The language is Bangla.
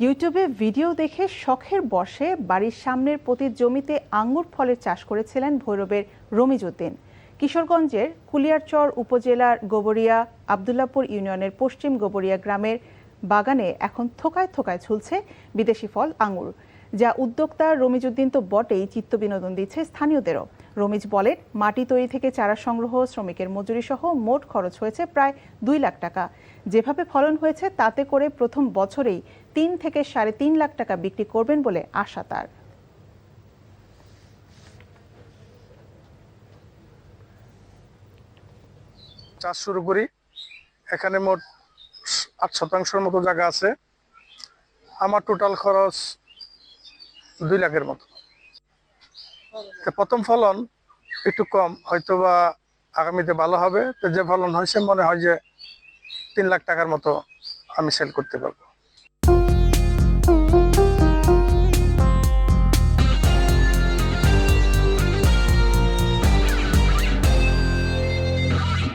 ইউটিউবে ভিডিও দেখে শখের বশে বাড়ির সামনের প্রতি জমিতে আঙ্গুর ফলের চাষ করেছিলেন ভৈরবের রমিজ উদ্দিন। কিশোরগঞ্জের কুলিয়ারচর উপজেলার গোবরিয়া আবদুল্লাপুর ইউনিয়নের পশ্চিম গোবরিয়া গ্রামের বাগানে এখন থোকায় থোকায় ঝুলছে বিদেশি ফল আঙ্গুর, যা উদ্যোক্তা রমিজ উদ্দিন তো বটেই, চিত্তবিনোদন দিচ্ছে স্থানীয়দেরও। রমিজ বলেন, মাটি তৈরি থেকে চারা সংগ্রহ, শ্রমিকের মজুরি সহ মোট খরচ হয়েছে প্রায় 2 লাখ টাকা। যেভাবে ফলন হয়েছে তাতে করে প্রথম বছরেই 3 থেকে 3.5 লাখ টাকা বিক্রি করবেন বলে আশা তার। চাষ শুরু করি, এখানে মোট 8% মতো জায়গা আছে। আমার টোটাল খরচ 2 লাখের মতো। প্রথম ফলন একটু কম, হয়তো বা আগামীতে ভালো হবে। তো যে ফলন হয়েছে মনে হয় যে 3 লাখ টাকার মতো আমি সেল করতে পারবো।